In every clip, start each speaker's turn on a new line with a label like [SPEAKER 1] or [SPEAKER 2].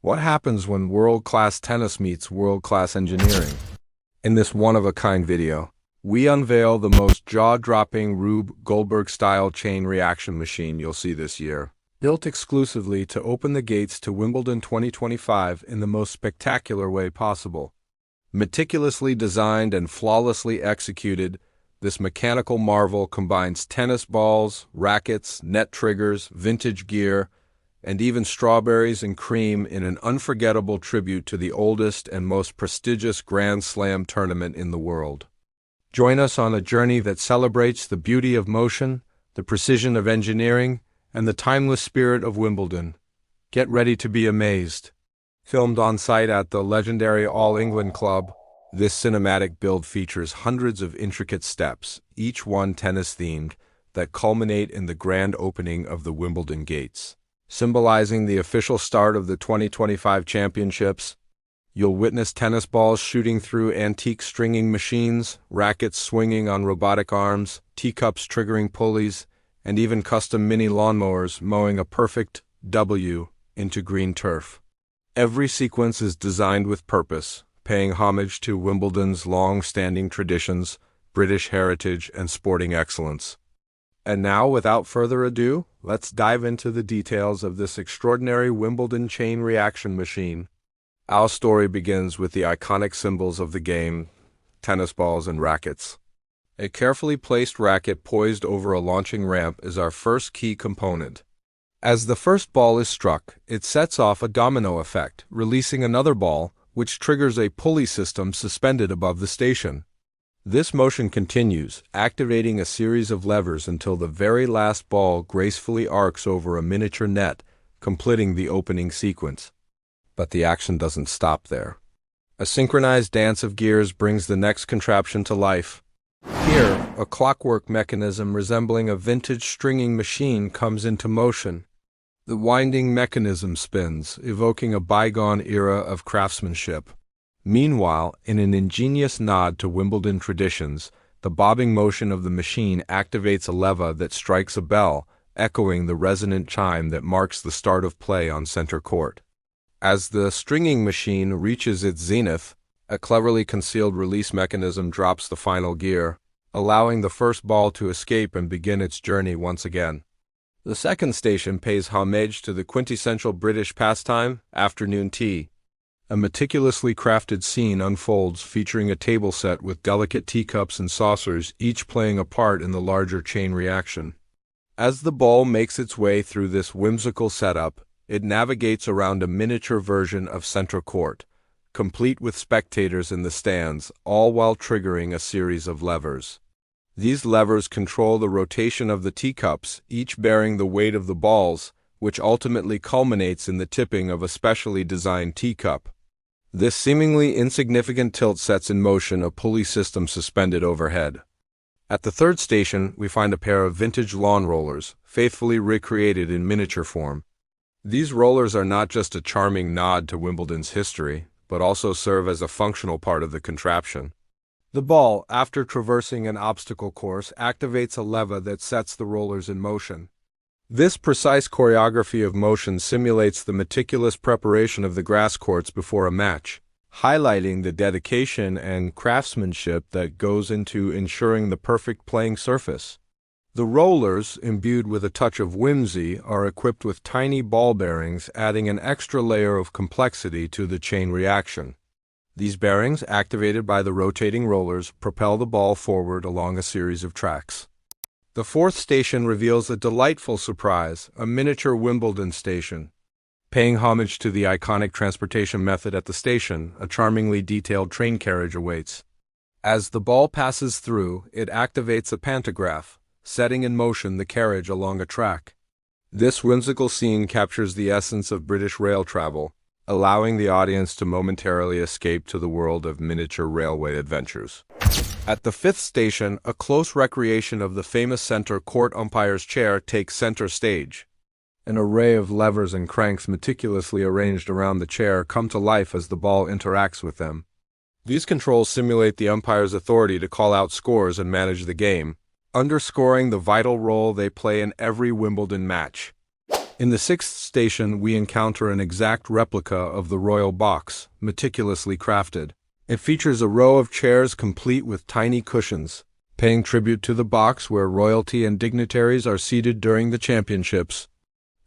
[SPEAKER 1] What happens when world-class tennis meets world-class engineering? In this one-of-a-kind video, we unveil the most jaw-dropping Rube Goldberg-style chain reaction machine you'll see this year. Built exclusively to open the gates to Wimbledon 2025 in the most spectacular way possible. Meticulously designed and flawlessly executed, this mechanical marvel combines tennis balls, rackets, net triggers, vintage gear, and even strawberries and cream in an unforgettable tribute to the oldest and most prestigious Grand Slam tournament in the world. Join us on a journey that celebrates the beauty of motion, the precision of engineering, and the timeless spirit of Wimbledon. Get ready to be amazed. Filmed on site at the legendary All England Club, this cinematic build features hundreds of intricate steps, each one tennis-themed, that culminate in the grand opening of the Wimbledon gates. Symbolizing the official start of the 2025 championships, you'll witness tennis balls shooting through antique stringing machines, rackets swinging on robotic arms, teacups triggering pulleys, and even custom mini lawnmowers mowing a perfect W into green turf. Every sequence is designed with purpose, paying homage to Wimbledon's long-standing traditions, British heritage, and sporting excellence. And now, without further ado, let's dive into the details of this extraordinary Wimbledon chain reaction machine. Our story begins with the iconic symbols of the game, tennis balls and rackets. A carefully placed racket poised over a launching ramp is our first key component. As the first ball is struck, it sets off a domino effect, releasing another ball, which triggers a pulley system suspended above the station. This motion continues, activating a series of levers until the very last ball gracefully arcs over a miniature net, completing the opening sequence. But the action doesn't stop there. A synchronized dance of gears brings the next contraption to life. Here, a clockwork mechanism resembling a vintage stringing machine comes into motion. The winding mechanism spins, evoking a bygone era of craftsmanship. Meanwhile, in an ingenious nod to Wimbledon traditions, the bobbing motion of the machine activates a lever that strikes a bell, echoing the resonant chime that marks the start of play on center court. As the stringing machine reaches its zenith, a cleverly concealed release mechanism drops the final gear, allowing the first ball to escape and begin its journey once again. The second station pays homage to the quintessential British pastime, afternoon tea. A meticulously crafted scene unfolds featuring a table set with delicate teacups and saucers, each playing a part in the larger chain reaction. As the ball makes its way through this whimsical setup, it navigates around a miniature version of center court, complete with spectators in the stands, all while triggering a series of levers. These levers control the rotation of the teacups, each bearing the weight of the balls, which ultimately culminates in the tipping of a specially designed teacup. This seemingly insignificant tilt sets in motion a pulley system suspended overhead. At the third station, we find a pair of vintage lawn rollers, faithfully recreated in miniature form. These rollers are not just a charming nod to Wimbledon's history, but also serve as a functional part of the contraption. The ball, after traversing an obstacle course, activates a lever that sets the rollers in motion. This precise choreography of motion simulates the meticulous preparation of the grass courts before a match, highlighting the dedication and craftsmanship that goes into ensuring the perfect playing surface. The rollers, imbued with a touch of whimsy, are equipped with tiny ball bearings, adding an extra layer of complexity to the chain reaction. These bearings, activated by the rotating rollers, propel the ball forward along a series of tracks. The fourth station reveals a delightful surprise, a miniature Wimbledon station. Paying homage to the iconic transportation method at the station, a charmingly detailed train carriage awaits. As the ball passes through, it activates a pantograph, setting in motion the carriage along a track. This whimsical scene captures the essence of British rail travel, allowing the audience to momentarily escape to the world of miniature railway adventures. At the fifth station, a close recreation of the famous center court umpire's chair takes center stage. An array of levers and cranks meticulously arranged around the chair come to life as the ball interacts with them. These controls simulate the umpire's authority to call out scores and manage the game, underscoring the vital role they play in every Wimbledon match. In the sixth station, we encounter an exact replica of the royal box, meticulously crafted. It features a row of chairs complete with tiny cushions, paying tribute to the box where royalty and dignitaries are seated during the championships.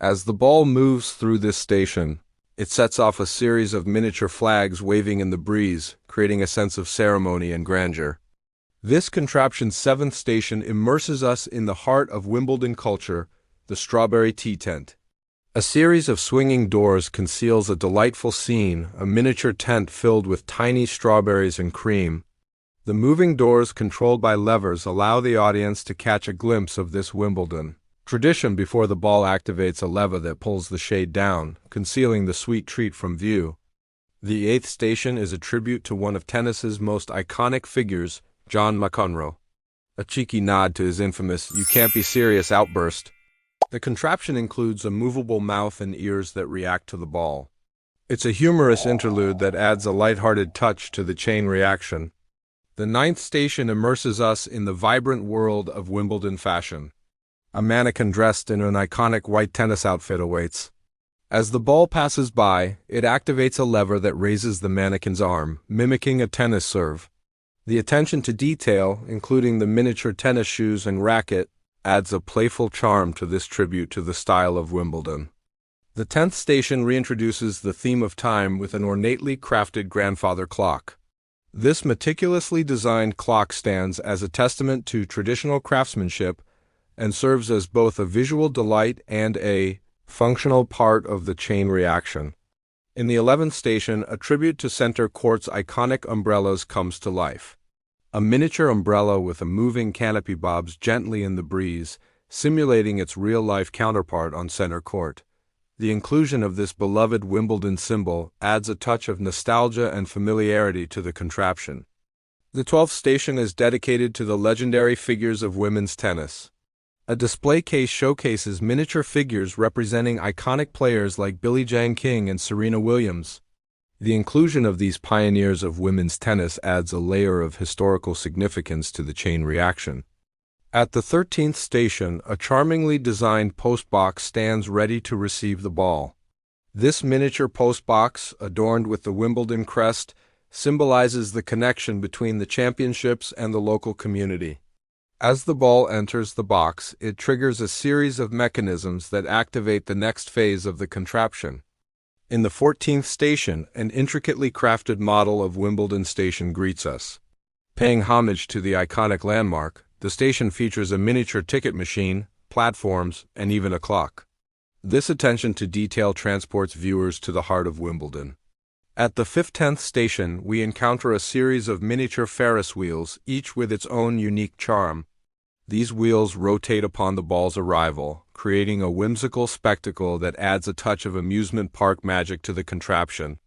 [SPEAKER 1] As the ball moves through this station, it sets off a series of miniature flags waving in the breeze, creating a sense of ceremony and grandeur. This contraption's seventh station immerses us in the heart of Wimbledon culture, the strawberry tea tent. A series of swinging doors conceals a delightful scene, a miniature tent filled with tiny strawberries and cream. The moving doors controlled by levers allow the audience to catch a glimpse of this Wimbledon tradition before the ball activates a lever that pulls the shade down, concealing the sweet treat from view. The eighth station is a tribute to one of tennis's most iconic figures, John McEnroe. A cheeky nod to his infamous "you can't be serious" outburst. The contraption includes a movable mouth and ears that react to the ball. It's a humorous interlude that adds a lighthearted touch to the chain reaction. The ninth station immerses us in the vibrant world of Wimbledon fashion. A mannequin dressed in an iconic white tennis outfit awaits. As the ball passes by, it activates a lever that raises the mannequin's arm, mimicking a tennis serve. The attention to detail, including the miniature tennis shoes and racket, adds a playful charm to this tribute to the style of Wimbledon. The 10th station reintroduces the theme of time with an ornately crafted grandfather clock. This meticulously designed clock stands as a testament to traditional craftsmanship and serves as both a visual delight and a functional part of the chain reaction. In the 11th station, a tribute to center court's iconic umbrellas comes to life. A miniature umbrella with a moving canopy bobs gently in the breeze, simulating its real-life counterpart on center court. The inclusion of this beloved Wimbledon symbol adds a touch of nostalgia and familiarity to the contraption. The 12th station is dedicated to the legendary figures of women's tennis. A display case showcases miniature figures representing iconic players like Billie Jean King and Serena Williams. The inclusion of these pioneers of women's tennis adds a layer of historical significance to the chain reaction. At the 13th station, a charmingly designed postbox stands ready to receive the ball. This miniature postbox, adorned with the Wimbledon crest, symbolizes the connection between the championships and the local community. As the ball enters the box, it triggers a series of mechanisms that activate the next phase of the contraption. In the 14th station, an intricately crafted model of Wimbledon Station greets us. Paying homage to the iconic landmark, the station features a miniature ticket machine, platforms, and even a clock. This attention to detail transports viewers to the heart of Wimbledon. At the 15th station, we encounter a series of miniature Ferris wheels, each with its own unique charm. These wheels rotate upon the ball's arrival, creating a whimsical spectacle that adds a touch of amusement park magic to the contraption.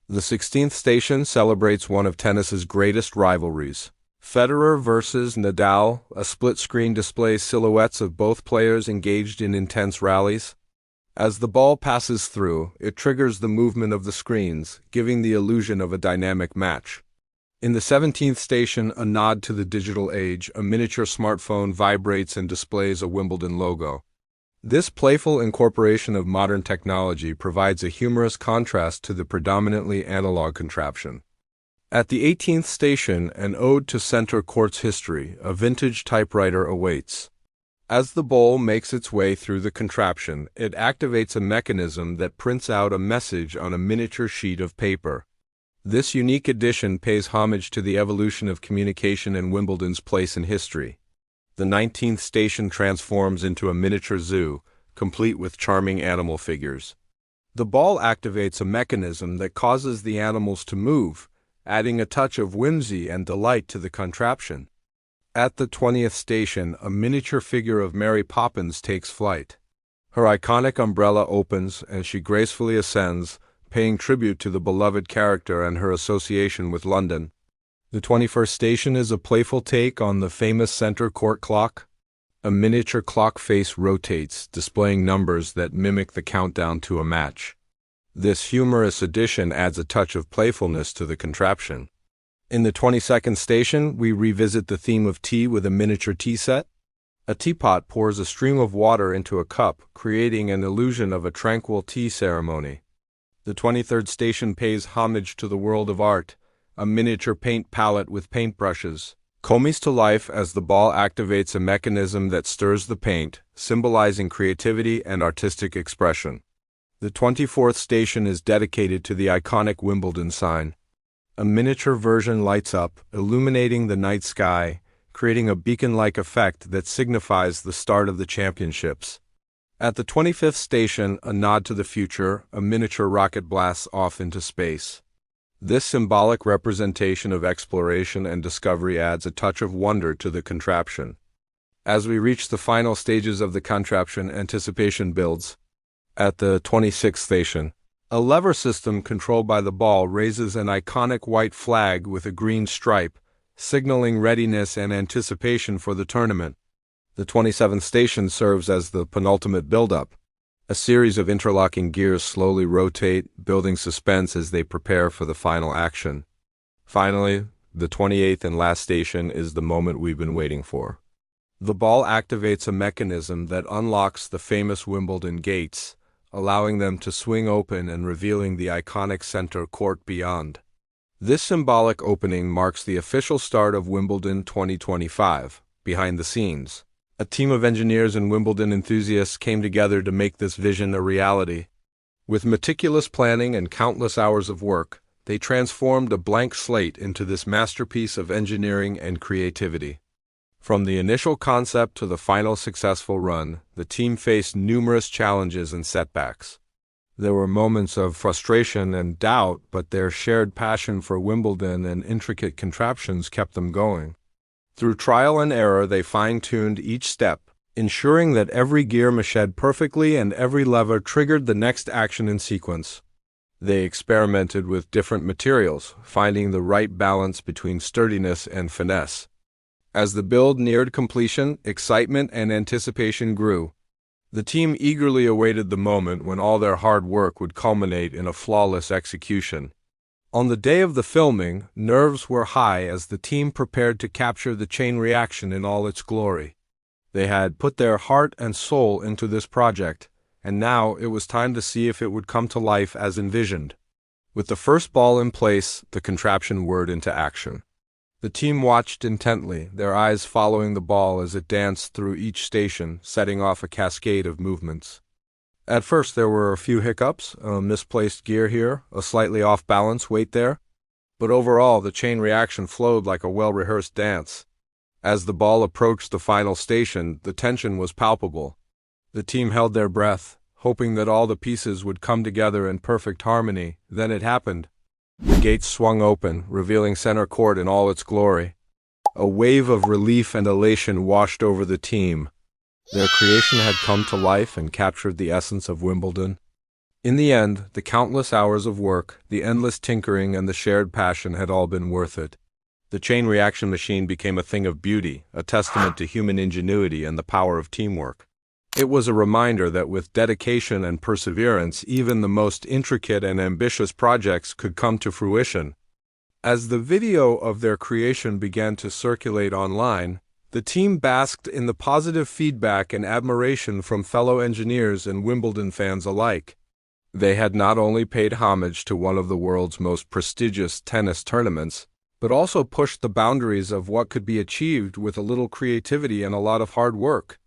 [SPEAKER 1] The 16th station celebrates one of tennis's greatest rivalries. Federer versus Nadal, a split-screen displays silhouettes of both players engaged in intense rallies. As the ball passes through, it triggers the movement of the screens, giving the illusion of a dynamic match. In the 17th station, a nod to the digital age, a miniature smartphone vibrates and displays a Wimbledon logo. This playful incorporation of modern technology provides a humorous contrast to the predominantly analog contraption. At the 18th station, an ode to center court's history, a vintage typewriter awaits. As the ball makes its way through the contraption, it activates a mechanism that prints out a message on a miniature sheet of paper. This unique addition pays homage to the evolution of communication and Wimbledon's place in history. The 19th station transforms into a miniature zoo, complete with charming animal figures. The ball activates a mechanism that causes the animals to move, adding a touch of whimsy and delight to the contraption. At the 20th station, a miniature figure of Mary Poppins takes flight. Her iconic umbrella opens and she gracefully ascends, paying tribute to the beloved character and her association with London. The 21st station is a playful take on the famous center court clock. A miniature clock face rotates, displaying numbers that mimic the countdown to a match. This humorous addition adds a touch of playfulness to the contraption. In the 22nd station, we revisit the theme of tea with a miniature tea set. A teapot pours a stream of water into a cup, creating an illusion of a tranquil tea ceremony. The 23rd station pays homage to the world of art, a miniature paint palette with paintbrushes comes to life as the ball activates a mechanism that stirs the paint, symbolizing creativity and artistic expression. The 24th station is dedicated to the iconic Wimbledon sign. A miniature version lights up, illuminating the night sky, creating a beacon-like effect that signifies the start of the championships. At the 25th station, a nod to the future, a miniature rocket blasts off into space. This symbolic representation of exploration and discovery adds a touch of wonder to the contraption. As we reach the final stages of the contraption, anticipation builds. At the 26th station, a lever system controlled by the ball raises an iconic white flag with a green stripe, signaling readiness and anticipation for the tournament. The 27th station serves as the penultimate build-up. A series of interlocking gears slowly rotate, building suspense as they prepare for the final action. Finally, the 28th and last station is the moment we've been waiting for. The ball activates a mechanism that unlocks the famous Wimbledon gates, allowing them to swing open and revealing the iconic center court beyond. This symbolic opening marks the official start of Wimbledon 2025. Behind the scenes, a team of engineers and Wimbledon enthusiasts came together to make this vision a reality. With meticulous planning and countless hours of work, they transformed a blank slate into this masterpiece of engineering and creativity. From the initial concept to the final successful run, the team faced numerous challenges and setbacks. There were moments of frustration and doubt, but their shared passion for Wimbledon and intricate contraptions kept them going. Through trial and error, they fine-tuned each step, ensuring that every gear mached perfectly and every lever triggered the next action in sequence. They experimented with different materials, finding the right balance between sturdiness and finesse. As the build neared completion, excitement and anticipation grew. The team eagerly awaited the moment when all their hard work would culminate in a flawless execution. On the day of the filming, nerves were high as the team prepared to capture the chain reaction in all its glory. They had put their heart and soul into this project, and now it was time to see if it would come to life as envisioned. With the first ball in place, the contraption whirred into action. The team watched intently, their eyes following the ball as it danced through each station, setting off a cascade of movements. At first there were a few hiccups, a misplaced gear here, a slightly off-balance weight there, but overall the chain reaction flowed like a well-rehearsed dance. As the ball approached the final station, the tension was palpable. The team held their breath, hoping that all the pieces would come together in perfect harmony. Then it happened. The gates swung open, revealing center court in all its glory. A wave of relief and elation washed over the team. Their creation had come to life and captured the essence of Wimbledon. In the end, the countless hours of work, the endless tinkering, and the shared passion had all been worth it. The chain reaction machine became a thing of beauty, a testament to human ingenuity and the power of teamwork. It was a reminder that with dedication and perseverance, even the most intricate and ambitious projects could come to fruition. As the video of their creation began to circulate online, the team basked in the positive feedback and admiration from fellow engineers and Wimbledon fans alike. They had not only paid homage to one of the world's most prestigious tennis tournaments, but also pushed the boundaries of what could be achieved with a little creativity and a lot of hard work.